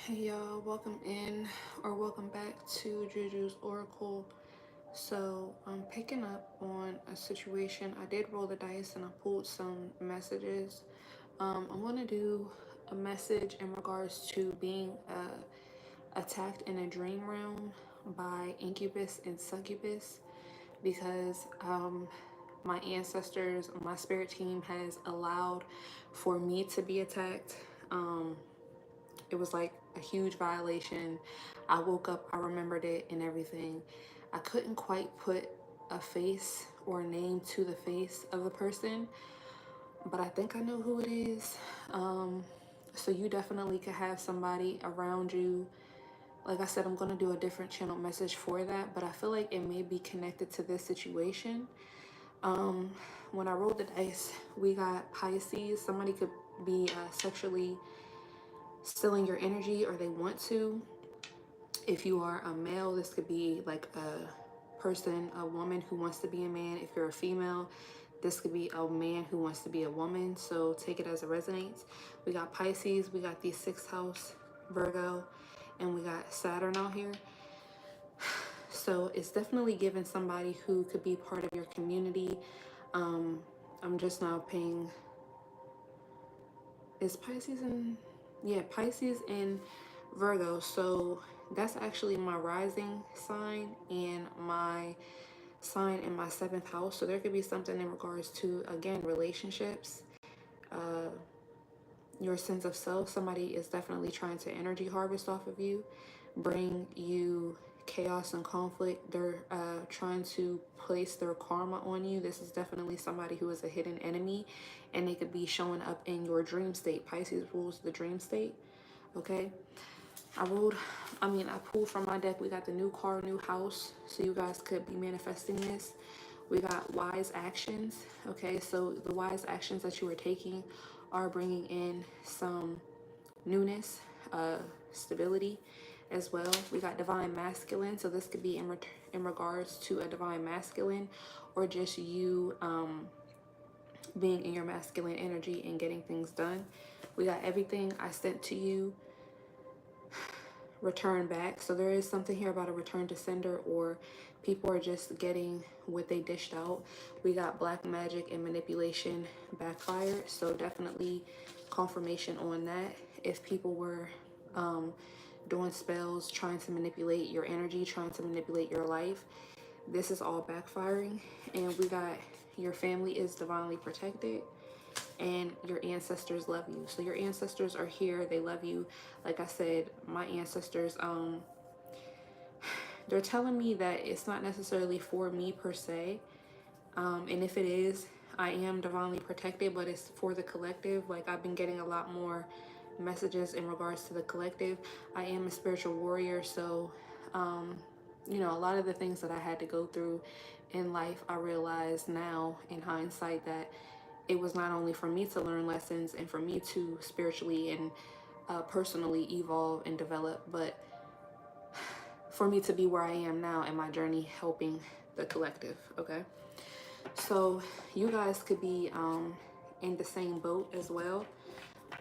Hey y'all, welcome in or welcome back to Juju's Oracle. So I'm picking up on a situation. I did roll the dice and I pulled some messages. I'm going to do a message in regards to being attacked in a dream realm by incubus and succubus because my ancestors, my spirit team has allowed for me to be attacked. It was like a huge violation. I woke up, I remembered it and everything. I couldn't quite put a face or a name to the face of the person, but I think I know who it is. So you definitely could have somebody around you. Like I said, I'm going to do a different channel message for that, but I feel like it may be connected to this situation. When I rolled the dice, we got Pisces. Somebody could be sexually stealing your energy or they want to. If you are a male, this could be like a person, a woman who wants to be a man. If you're a female, this could be a man who wants to be a woman. So take it as it resonates. We got Pisces, we got the 6th house, Virgo, and we got Saturn out here. So it's definitely giving somebody who could be part of your community. I'm just now paying, is Pisces in, yeah, Pisces and Virgo. So that's actually my rising sign and my sign in my 7th house. So there could be something in regards to, again, relationships, your sense of self. Somebody is definitely trying to energy harvest off of you, bring you chaos and conflict. They're trying to place their karma on you. This is definitely somebody who is a hidden enemy, and they could be showing up in your dream state. Pisces rules the dream state. Okay, I pulled from my deck. We got the new car, new house. So you guys could be manifesting this. We got wise actions. Okay, so the wise actions that you are taking are bringing in some newness, stability as well. We got divine masculine. So this could be in regards to a divine masculine, or just you being in your masculine energy and getting things done. We got everything I sent to you return back. So there is something here about a return to sender, or people are just getting what they dished out. We got black magic and manipulation backfired. So definitely confirmation on that. If people were doing spells, trying to manipulate your energy, trying to manipulate your life, this is all backfiring. And we got your family is divinely protected, and your ancestors love you. So your ancestors are here, they love you. Like I said, my ancestors, they're telling me that it's not necessarily for me per se, and if it is, I am divinely protected, but it's for the collective. Like I've been getting a lot more messages in regards to the collective. I am a spiritual warrior, so you know, a lot of the things that I had to go through in life, I realize now in hindsight that it was not only for me to learn lessons and for me to spiritually and personally evolve and develop, but for me to be where I am now in my journey helping the collective. Okay, so you guys could be in the same boat as well.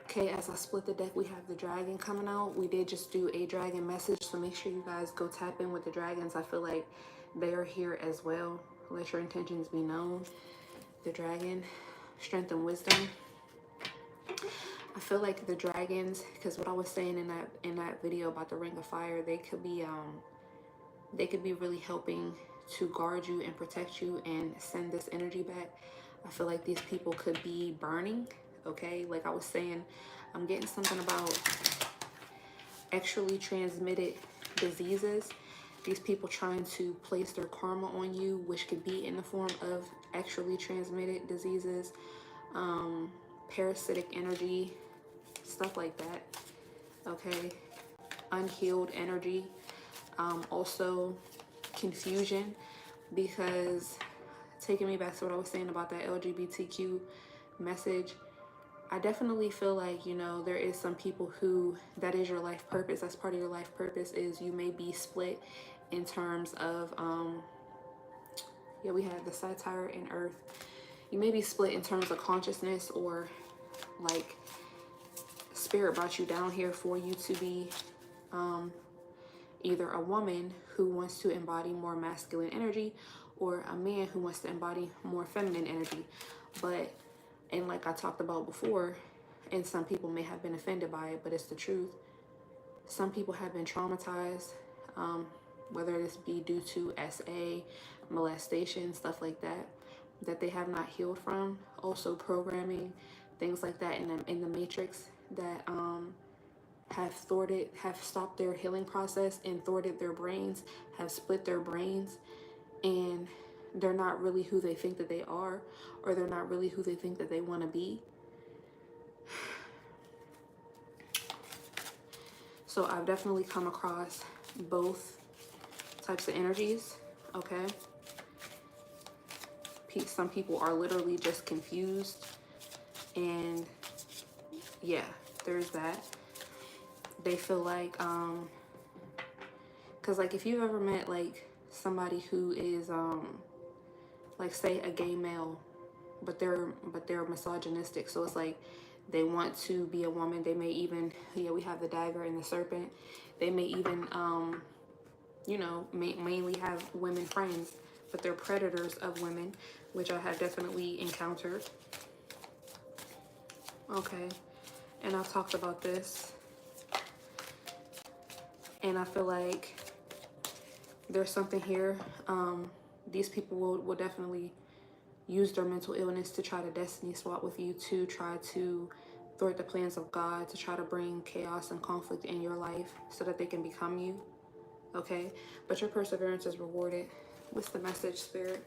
Okay, as I split the deck, we have the dragon coming out. We did just do a dragon message, so make sure you guys go tap in with the dragons. I feel like they are here as well. Let your intentions be known. The dragon, strength and wisdom. I feel like the dragons, because what I was saying in that video about the ring of fire, they could be really helping to guard you and protect you and send this energy back. I feel like these people could be burning. Okay, like I was saying, I'm getting something about extrally transmitted diseases. These people trying to place their karma on you, which could be in the form of extrally transmitted diseases, parasitic energy, stuff like that. Okay, unhealed energy, also confusion, because taking me back to what I was saying about that LGBTQ message, I definitely feel like, you know, there is some people who, that is your life purpose. That's part of your life purpose, is you may be split in terms of, yeah, we had the satire in earth. You may be split in terms of consciousness, or like spirit brought you down here for you to be either a woman who wants to embody more masculine energy or a man who wants to embody more feminine energy. But, and like I talked about before, and some people may have been offended by it, but it's the truth. Some people have been traumatized, whether this be due to SA, molestation, stuff like that, that they have not healed from. Also programming, things like that in the matrix that have stopped their healing process and thwarted their brains, have split their brains, and they're not really who they think that they are, or they're not really who they think that they want to be. So I've definitely come across both types of energies, okay? Some people are literally just confused, and yeah, there's that. They feel like, because like if you've ever met like somebody who is, like say a gay male, but they're misogynistic, so it's like they want to be a woman. They may even, yeah, we have the dagger and the serpent. They may even, you know, mainly have women friends, but they're predators of women, which I have definitely encountered. Okay, and I've talked about this, and I feel like there's something here. These people will definitely use their mental illness to try to destiny swap with you, to try to thwart the plans of God, to try to bring chaos and conflict in your life so that they can become you. Okay, but your perseverance is rewarded. What's the message, Spirit?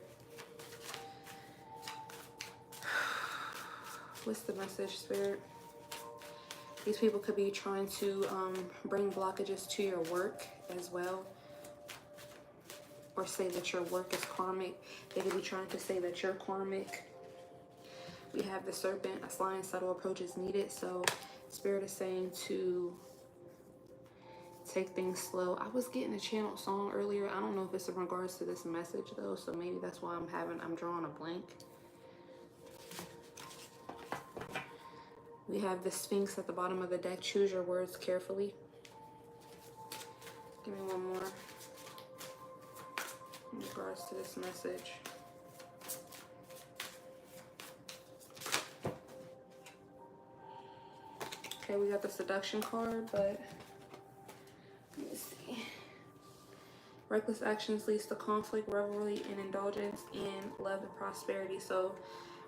What's the message, Spirit? These people could be trying to bring blockages to your work as well, or say that your work is karmic. They could be trying to say that you're karmic. We have the serpent. A sly and subtle approach is needed. So Spirit is saying to take things slow. I was getting a channeled song earlier. I don't know if it's in regards to this message though, so maybe that's why I'm drawing a blank. We have the Sphinx at the bottom of the deck. Choose your words carefully. Give me one more in regards to this message. Okay, we got the Seduction card, but let me see. Reckless actions leads to conflict, revelry, and indulgence in love and prosperity. So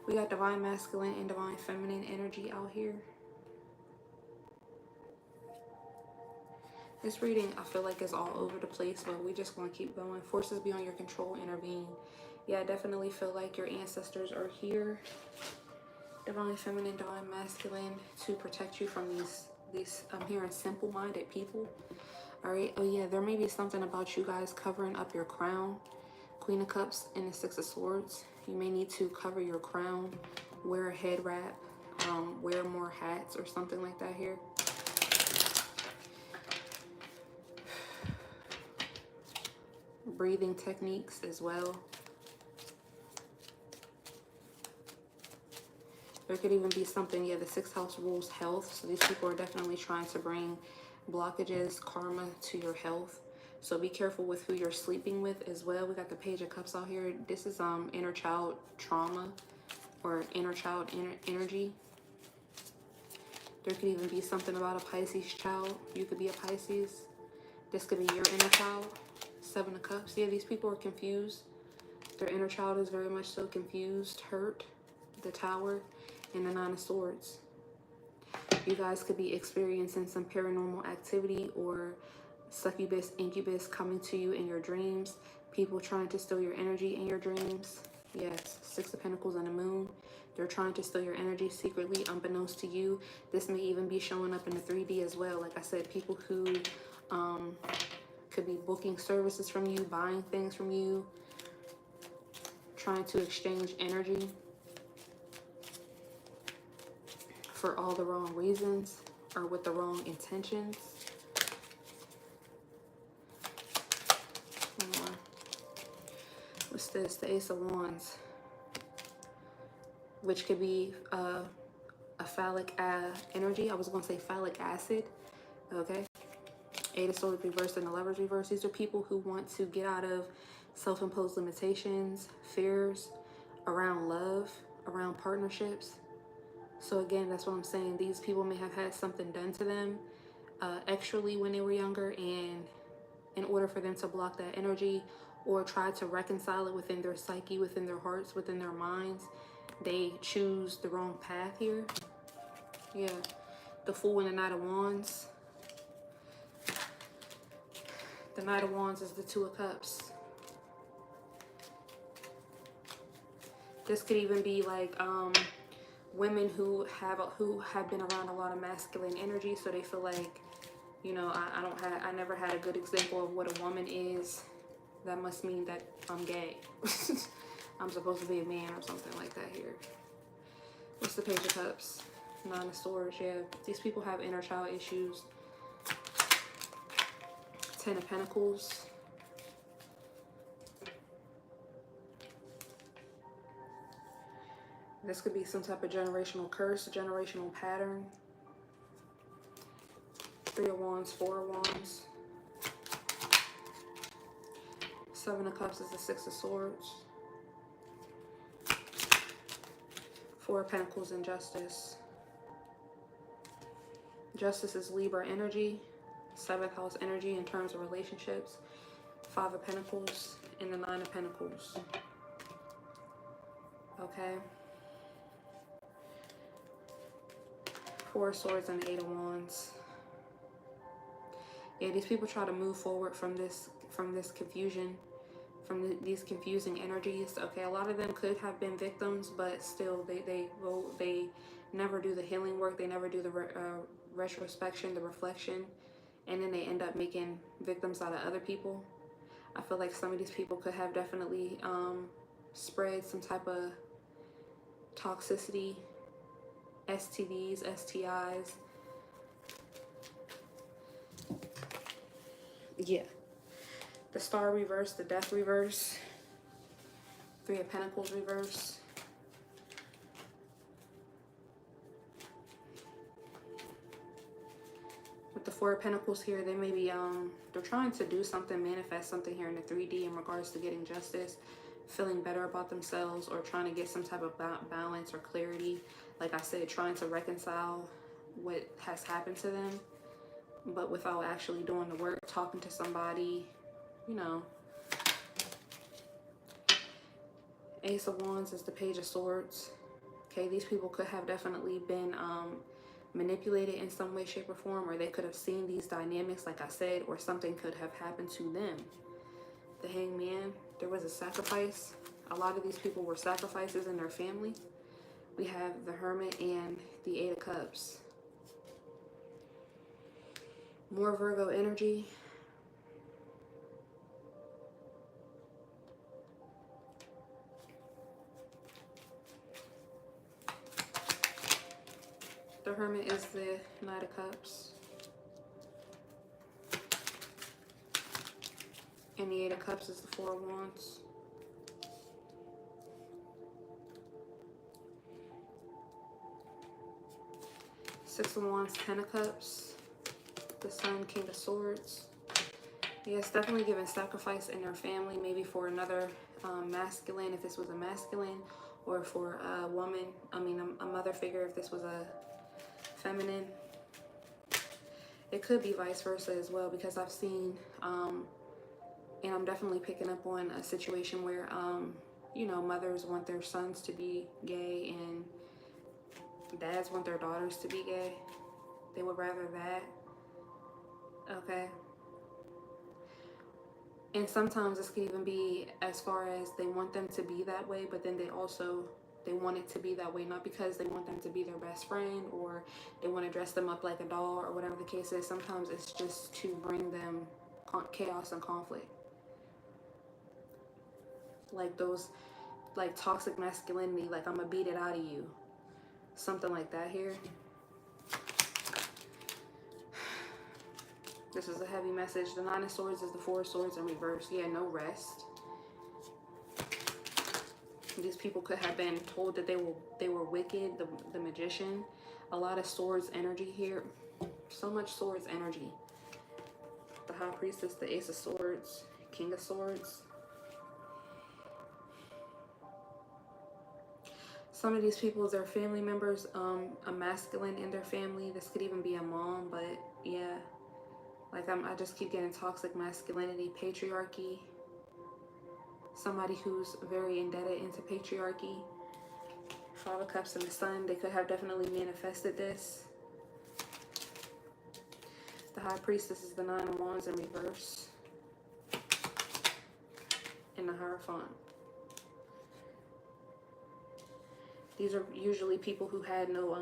we got divine masculine and divine feminine energy out here. This reading, I feel like, is all over the place, but we just want to keep going. Forces beyond your control intervene. Yeah, I definitely feel like your ancestors are here. Divine feminine, divine masculine, to protect you from these I'm hearing simple-minded people. All right. Oh yeah, there may be something about you guys covering up your crown. Queen of Cups and the Six of Swords. You may need to cover your crown, wear a head wrap, wear more hats or something like that here. Breathing techniques as well. There could even be something, yeah, the sixth house rules health. So these people are definitely trying to bring blockages, karma to your health. So be careful with who you're sleeping with as well. We got the Page of Cups out here. This is inner child trauma or inner child energy. There could even be something about a Pisces child. You could be a Pisces. This could be your inner child. Seven of Cups. Yeah, these people are confused. Their inner child is very much so confused, hurt. The Tower and the Nine of Swords. You guys could be experiencing some paranormal activity or succubus, incubus coming to you in your dreams. People trying to steal your energy in your dreams. Yes, Six of Pentacles and the Moon. They're trying to steal your energy secretly, unbeknownst to you. This may even be showing up in the 3D as well. Like I said, people who could be booking services from you, buying things from you, trying to exchange energy for all the wrong reasons or with the wrong intentions. What's this? The Ace of Wands, which could be a phallic energy. I was going to say phallic acid. Okay. Eight of Swords reversed and the Lovers reversed. These are people who want to get out of self-imposed limitations, fears around love, around partnerships. So again, that's what I'm saying. These people may have had something done to them extrally when they were younger, and in order for them to block that energy or try to reconcile it within their psyche, within their hearts, within their minds, they choose the wrong path here. Yeah, the Fool and the Knight of Wands. The Knight of Wands is the Two of Cups. This could even be like women who have been around a lot of masculine energy, so they feel like, you know, I never had a good example of what a woman is. That must mean that I'm gay. I'm supposed to be a man or something like that here. What's the Page of Cups? Nine of Swords. Yeah, these people have inner child issues. Ten of Pentacles. This could be some type of generational curse, generational pattern. Three of Wands, Four of Wands. Seven of Cups is the Six of Swords. Four of Pentacles and Justice. Justice is Libra energy. Seventh house energy in terms of relationships. Five of Pentacles and the Nine of Pentacles. Okay. Four of Swords and the Eight of Wands. Yeah, these people try to move forward from this confusion, from these confusing energies. Okay, a lot of them could have been victims, but still, they never do the healing work. They never do the retrospection, the reflection, and then they end up making victims out of other people. I feel like some of these people could have definitely spread some type of toxicity, STDs, STIs. Yeah. The Star reverse, the Death reverse. Three of Pentacles reverse. With the Four of Pentacles here, they may be they're trying to do something, manifest something here in the 3D in regards to getting justice, feeling better about themselves, or trying to get some type of balance or clarity. Like I said, trying to reconcile what has happened to them, but without actually doing the work, talking to somebody, you know. Ace of Wands is the Page of Swords. Okay, these people could have definitely been manipulated in some way, shape, or form, or they could have seen these dynamics, like I said, or something could have happened to them. The Hangman, there was a sacrifice. A lot of these people were sacrifices in their family. We have the Hermit and the Eight of Cups. More Virgo energy. The Hermit is the Knight of Cups. And the Eight of Cups is the Four of Wands. Six of Wands, Ten of Cups. The Sun, King of Swords. Yes, definitely giving sacrifice in their family, maybe for another masculine, if this was a masculine, or for a woman, I mean a mother figure if this was a feminine. It could be vice versa as well, because I've seen, and I'm definitely picking up on a situation where, you know, mothers want their sons to be gay and dads want their daughters to be gay. They would rather that. Okay. And sometimes this could even be as far as they want them to be that way, but then they want it to be that way, not because they want them to be their best friend or they want to dress them up like a doll or whatever the case is. Sometimes it's just to bring them chaos and conflict. Like those, like toxic masculinity, like I'm gonna beat it out of you. Something like that here. This is a heavy message. The Nine of Swords is the Four of Swords in reverse. Yeah, no rest. These people could have been told that they were wicked. The Magician. A lot of swords energy here. So much swords energy. The High Priestess, the Ace of Swords, King of Swords. Some of these people, their family members, a masculine in their family. This could even be a mom, but yeah. Like I just keep getting toxic masculinity, patriarchy. Somebody who's very indebted into patriarchy. Five of Cups and the Sun, they could have definitely manifested this. The High Priestess is the Nine of Wands in reverse. And the Hierophant. These are usually people who had no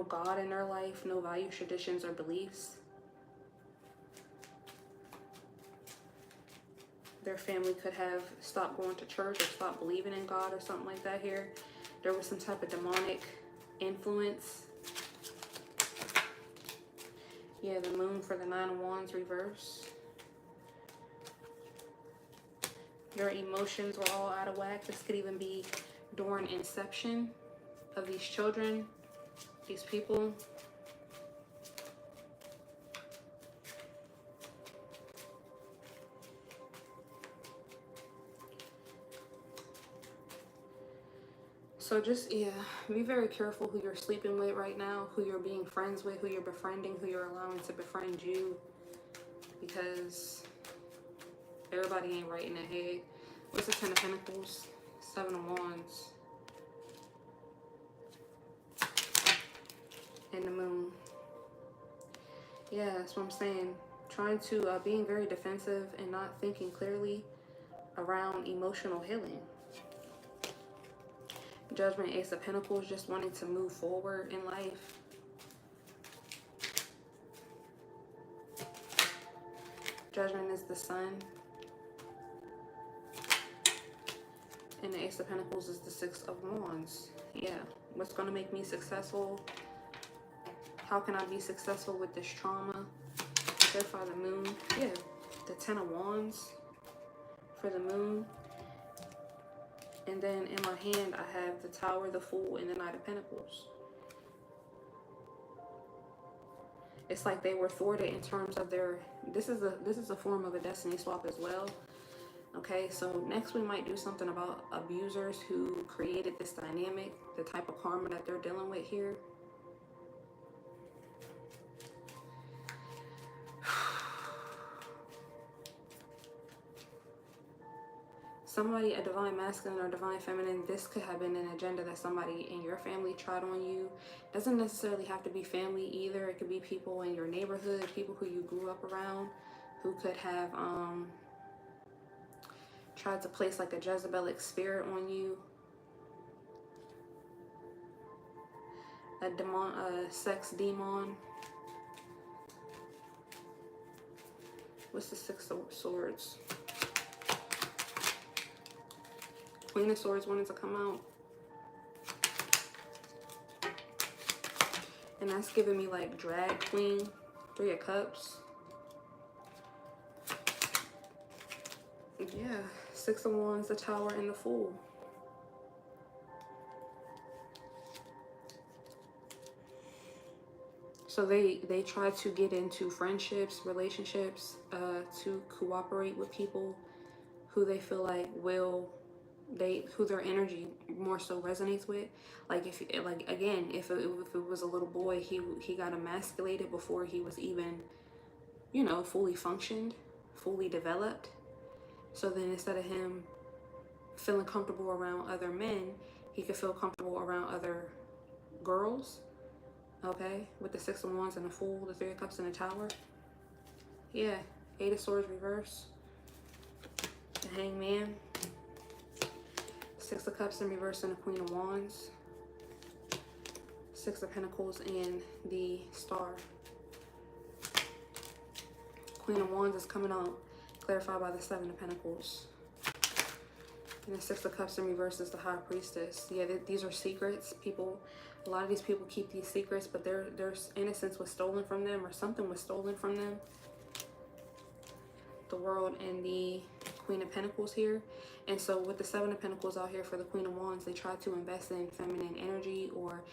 God in their life, no values, traditions, or beliefs. Their family could have stopped going to church or stopped believing in God or something like that here. There was some type of demonic influence. Yeah, the Moon for the Nine of Wands reverse. Your emotions were all out of whack. This could even be during inception of these children, these people. So just, yeah, be very careful who you're sleeping with right now, who you're being friends with, who you're befriending, who you're allowing to befriend you, because everybody ain't right in the head. What's the Ten of Pentacles? Seven of Wands. And the Moon. Yeah, that's what I'm saying. Trying to, being very defensive and not thinking clearly around emotional healing. Judgment, Ace of Pentacles, just wanting to move forward in life. Judgment is the Sun. And the Ace of Pentacles is the Six of Wands. Yeah, what's going to make me successful? How can I be successful with this trauma? Clarify the Moon. Yeah, the Ten of Wands for the Moon. And then in my hand, I have the Tower, the Fool, and the Knight of Pentacles. It's like they were thwarted in terms of their... This is a form of a destiny swap as well. Okay, so next we might do something about abusers who created this dynamic, the type of karma that they're dealing with here. Somebody, a divine masculine or divine feminine, this could have been an agenda that somebody in your family tried on you. Doesn't necessarily have to be family either. It could be people in your neighborhood, people who you grew up around, who could have tried to place like a Jezebelic spirit on you. A sex demon. What's the Six of Swords? Queen of Swords wanted to come out. And that's giving me like drag queen. Three of Cups. Yeah. Six of Wands, the Tower, and the Fool. So they try to get into friendships, relationships, to cooperate with people who they feel like will... who their energy more so resonates with. Like if it was a little boy, he got emasculated before he was even, you know, fully functioned, fully developed. So then instead of him feeling comfortable around other men, he could feel comfortable around other girls. Okay, with the Six of Wands and the Fool, the Three of Cups and the Tower. Yeah, Eight of Swords reverse, the Hangman, Six of Cups in reverse, and the Queen of Wands, Six of Pentacles, and the Star. Queen of Wands is coming out clarified by the Seven of Pentacles. And the Six of Cups in reverse is the High Priestess. Yeah, these are secrets. People, a lot of these people keep these secrets, but their innocence was stolen from them, or something was stolen from them. The World and the Queen of Pentacles here. And so with the Seven of Pentacles out here for the Queen of Wands, they try to invest in feminine energy, or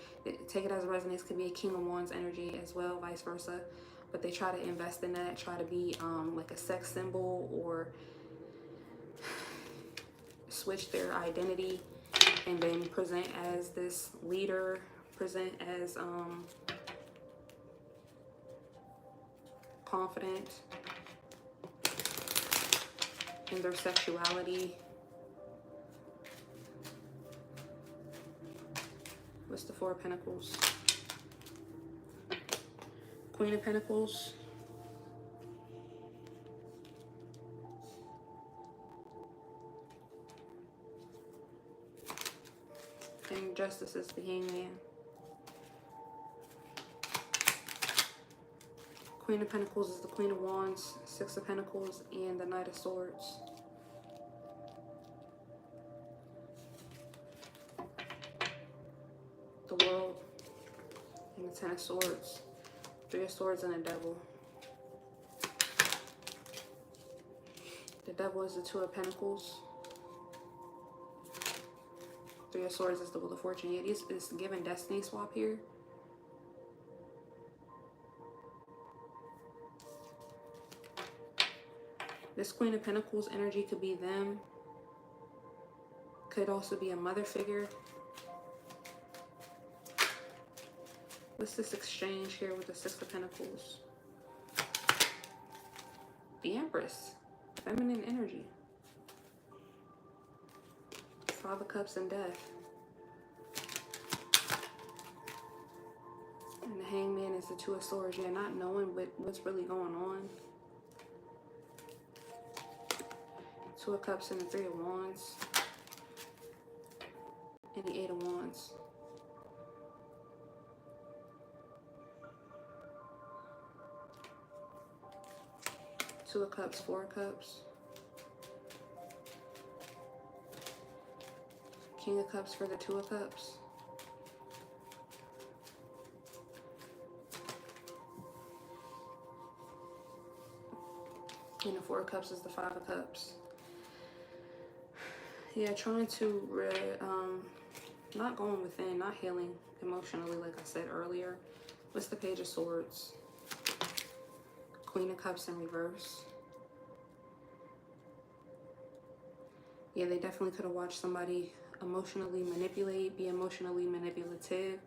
take it as a resonance, could be a King of Wands energy as well, vice versa. But they try to invest in that, try to be like a sex symbol, or switch their identity and then present as this leader, present as confident in their sexuality. What's the Four of Pentacles? Queen of Pentacles. And Justice is the Hangman. Queen of Pentacles is the Queen of Wands, Six of Pentacles, and the Knight of Swords. The World, and the Ten of Swords. Three of Swords and a Devil. The Devil is the Two of Pentacles. Three of Swords is the Wheel of Fortune. Yeah, it's giving destiny swap here. This Queen of Pentacles energy could be them. Could also be a mother figure. What's this exchange here with the Six of Pentacles? The Empress. Feminine energy. Five of Cups and Death. And the Hangman is the Two of Swords. Yeah, not knowing what's really going on. Two of Cups and the Three of Wands. And the Eight of Wands. Two of Cups, Four of Cups. King of Cups for the Two of Cups. And the Four of Cups is the Five of Cups. Yeah, trying to, not going within, not healing emotionally, like I said earlier. What's the Page of Swords? Queen of Cups in reverse. Yeah, they definitely could have watched somebody emotionally manipulate, be emotionally manipulative.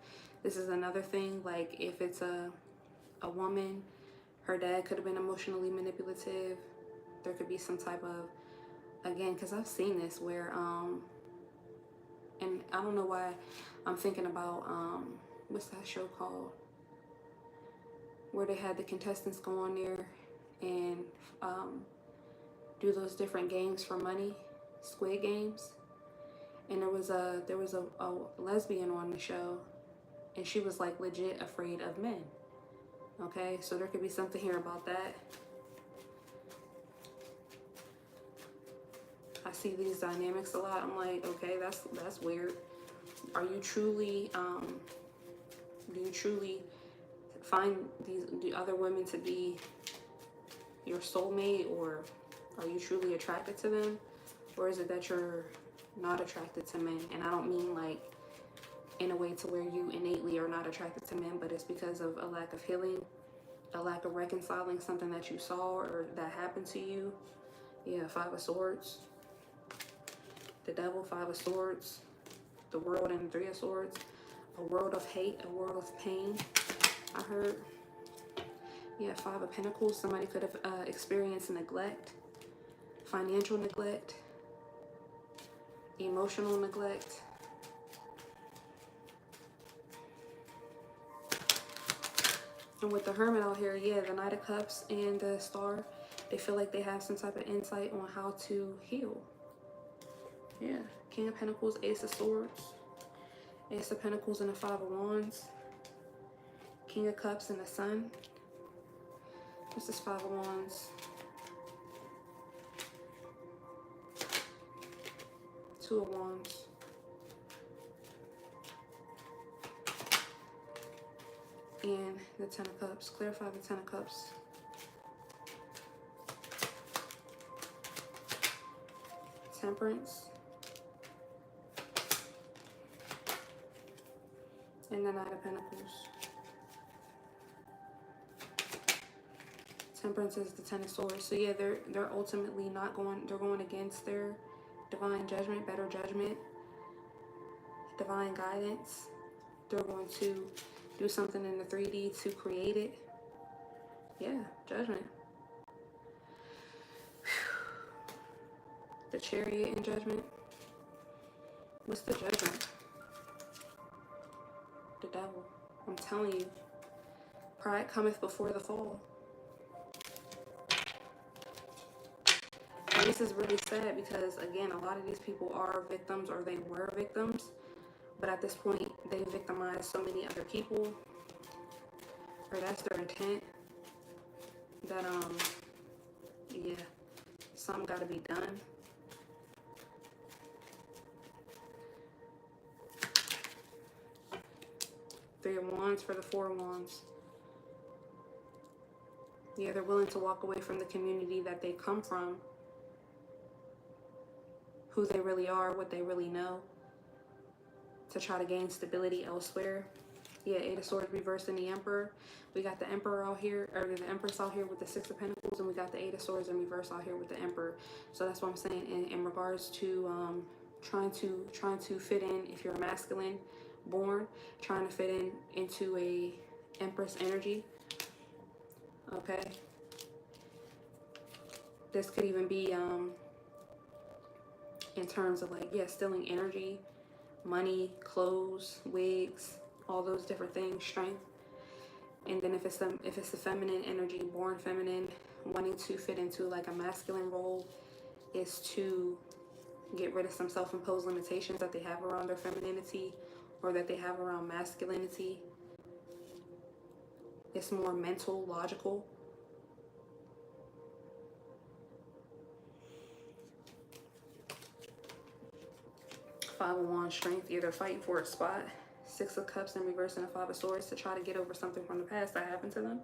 This is another thing, like if it's a woman, her dad could have been emotionally manipulative. There could be some type of, again, because I've seen this where, and I don't know why I'm thinking about, what's that show called? Where they had the contestants go on there and do those different games for money, Squid Games. And there was a lesbian on the show, and she was like legit afraid of men. Okay, so there could be something here about that. I see these dynamics a lot. I'm like, okay, that's weird. Are you truly, do you truly find the other women to be your soulmate, or are you truly attracted to them? Or is it that you're not attracted to men? And I don't mean like in a way to where you innately are not attracted to men, but it's because of a lack of healing, a lack of reconciling something that you saw or that happened to you. Yeah, Five of Swords. The Devil, Five of Swords. The World and Three of Swords. A world of hate, a world of pain, I heard. Yeah, Five of Pentacles. Somebody could have experienced neglect, financial neglect, emotional neglect. And with the Hermit out here, yeah, the Knight of Cups and the Star, they feel like they have some type of insight on how to heal. Yeah, King of Pentacles, Ace of Swords, Ace of Pentacles and the Five of Wands, King of Cups and the Sun. This is Five of Wands. Two of Wands. And the Ten of Cups. Clarify the Ten of Cups. Temperance. And the Knight of Pentacles. Temperance is the Ten of Swords. So yeah, they're ultimately not going, they're going against their divine judgment, better judgment, divine guidance. They're going to do something in the 3D to create it. Yeah, judgment. The Chariot in Judgment. What's the judgment? The Devil. I'm telling you. Pride cometh before the fall. And this is really sad because, again, a lot of these people are victims, or they were victims. But at this point, they victimized so many other people. Or that's their intent. That, yeah, something got to be done. Three of Wands for the Four of Wands. Yeah, they're willing to walk away from the community that they come from, who they really are, what they really know, to try to gain stability elsewhere. Yeah, Eight of Swords reversed in the Emperor. We got the Emperor out here, or the Empress out here with the Six of Pentacles, and we got the Eight of Swords in reverse out here with the Emperor. So that's what I'm saying in regards to trying to fit in. If you're a masculine born, trying to fit in into a Empress energy. Okay. This could even be in terms of like, yeah, stealing energy, money, clothes, wigs, all those different things, strength. And then if it's the feminine energy, born feminine, wanting to fit into like a masculine role, is to get rid of some self-imposed limitations that they have around their femininity, or that they have around masculinity. It's more mental, logical. Five of Wands, strength, either fighting for a spot. Six of Cups in reverse and a Five of Swords to try to get over something from the past that happened to them.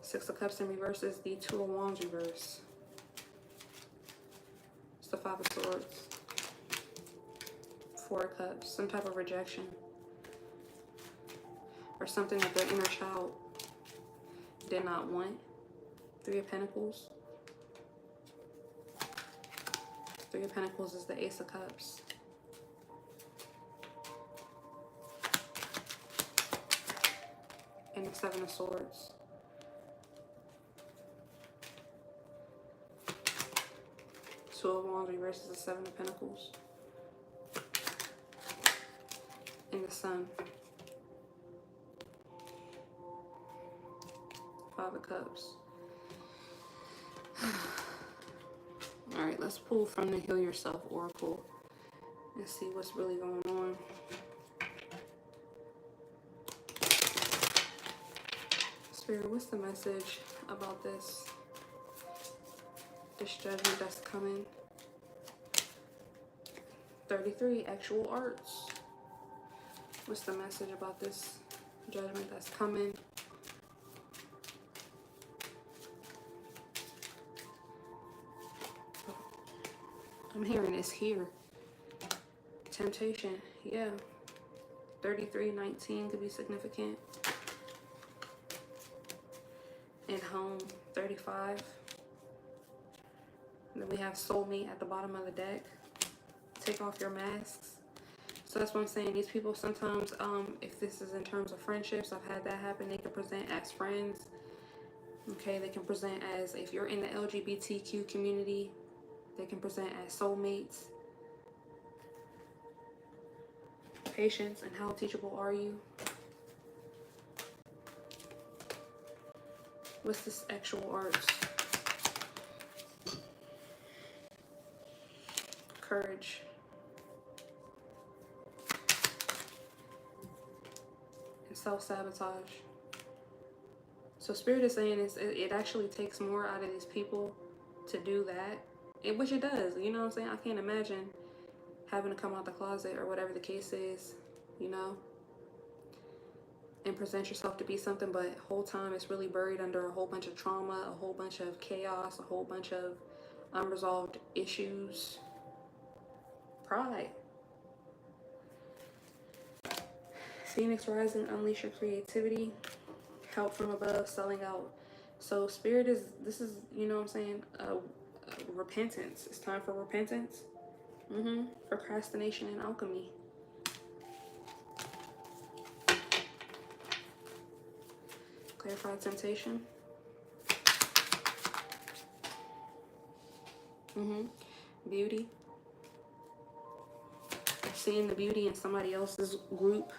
Six of Cups in reverse is the Two of Wands reverse. It's the Five of Swords. Four of Cups, some type of rejection, or something that their inner child did not want. Three of Pentacles. Three of Pentacles is the Ace of Cups. And the Seven of Swords. Two of Wands reverses the Seven of Pentacles. And the Sun. Five of Cups. All right, let's pull from the Heal Yourself Oracle and see what's really going on. Spirit, what's the message about this judgment that's coming? 33, actual arts. What's the message about this judgment that's coming? I'm hearing it's here. Temptation, yeah. 33:19 could be significant. And home, 35. And then we have soulmate at the bottom of the deck. Take off your masks. So that's what I'm saying. These people sometimes, if this is in terms of friendships, I've had that happen. They can present as friends. Okay, they can present as, if you're in the LGBTQ community, they can present as soulmates. Patience, and how teachable are you? What's this actual arts? Courage. And self-sabotage. So Spirit is saying it actually takes more out of these people to do that. Which it does, you know what I'm saying? I can't imagine having to come out the closet or whatever the case is, you know, and present yourself to be something, but whole time it's really buried under a whole bunch of trauma, a whole bunch of chaos, a whole bunch of unresolved issues, pride. Phoenix rising, unleash your creativity, help from above, selling out. So spirit is, this is, you know what I'm saying, repentance. It's time for repentance. Procrastination and alchemy. Clarify temptation. Beauty. Seeing the beauty in somebody else's group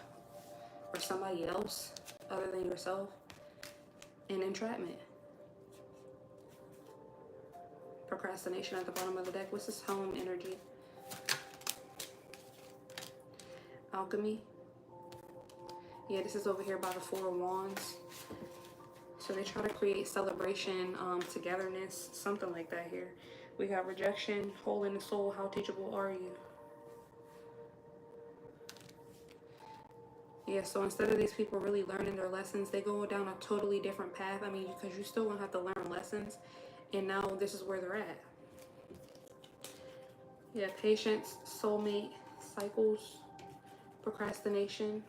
or somebody else other than yourself. And entrapment. Procrastination at the bottom of the deck. What's this home energy? Alchemy. Yeah, this is over here by the Four of Wands. So they try to create celebration, togetherness, something like that here. We got rejection, hole in the soul. How teachable are you? Yeah, so instead of these people really learning their lessons, they go down a totally different path. I mean, because you still gonna have to learn lessons. And now this is where they're at. Yeah, patience, soulmate, cycles, procrastination,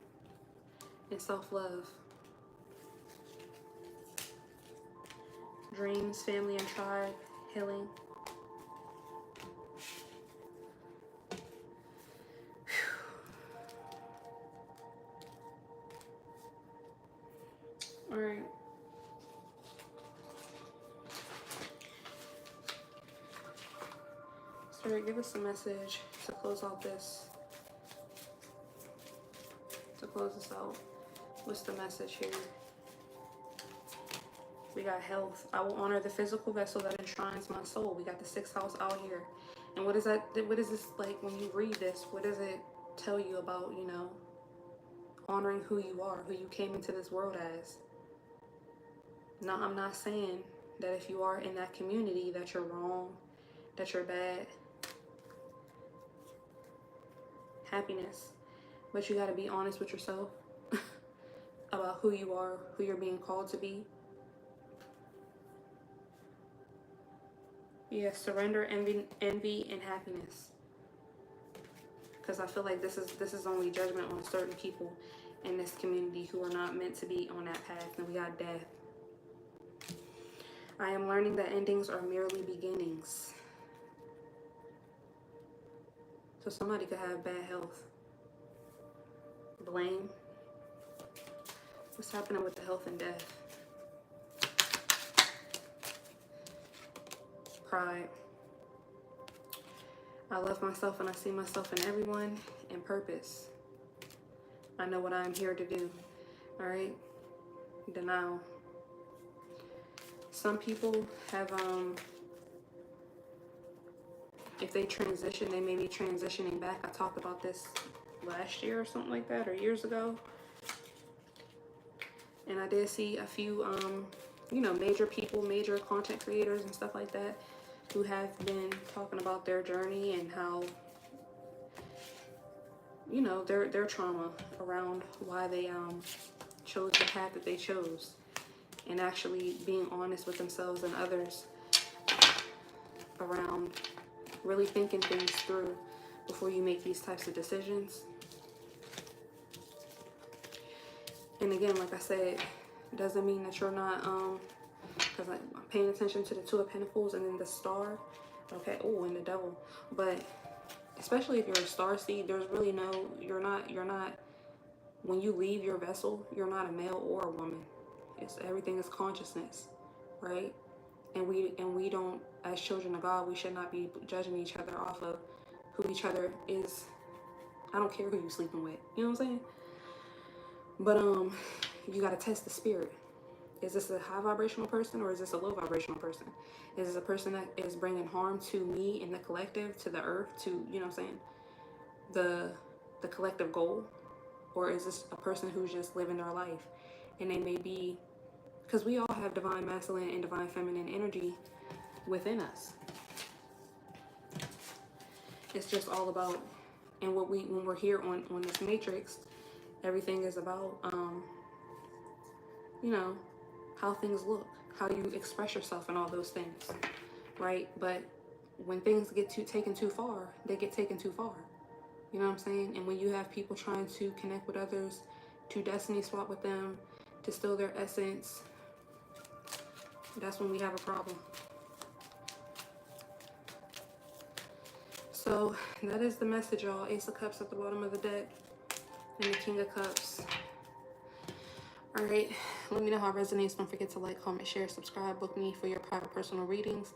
and self-love. Dreams, family and tribe, healing. All right. Spirit, give us a message to close out this. To close this out. What's the message here? We got health. I will honor the physical vessel that enshrines my soul. We got the 6th house out here. And what is that? What is this like when you read this? What does it tell you about, you know, honoring who you are, who you came into this world as? Now, I'm not saying that if you are in that community that you're wrong, that you're bad. Happiness. But you got to be honest with yourself about who you are, who you're being called to be. Yeah, surrender, envy, and happiness. Because I feel like this is only judgment on certain people in this community who are not meant to be on that path. And we got death. I am learning that endings are merely beginnings. So somebody could have bad health. Blame. What's happening with the health and death? Pride. I love myself and I see myself in everyone, and purpose. I know what I'm here to do. All right. Denial. Some people have, if they transition, they may be transitioning back. I talked about this last year or something like that, or years ago. And I did see a few, you know, major people, major content creators and stuff like that who have been talking about their journey and how, you know, their trauma around why they chose the path that they chose, and actually being honest with themselves and others around really thinking things through before you make these types of decisions. And again, like I said, doesn't mean that you're not, because I'm paying attention to the 2 of Pentacles and then the Star. Okay, oh, and the Devil. But especially if you're a starseed, there's really no, you're not, when you leave your vessel, you're not a male or a woman. It's everything is consciousness, right? And we don't, as children of God, we should not be judging each other off of who each other is. I don't care who you're sleeping with. You know what I'm saying? But you gotta test the spirit. Is this a high vibrational person or is this a low vibrational person? Is this a person that is bringing harm to me and the collective, to the earth, to, you know what I'm saying, the collective goal? Or is this a person who's just living their life? And they may be, because we all have divine masculine and divine feminine energy within us. It's just all about, and when we're here on this matrix, everything is about, you know, how things look, how you express yourself and all those things, right? But when things get taken too far, they get taken too far. You know what I'm saying? And when you have people trying to connect with others, to destiny swap with them, to steal their essence, that's when we have a problem. So that is the message, y'all. Ace of Cups at the bottom of the deck and the King of Cups. All right, let me know how it resonates. Don't forget to like, comment, share, subscribe, book me for your private personal readings,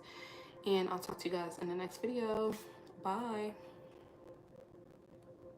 and I'll talk to you guys in the next video. Bye.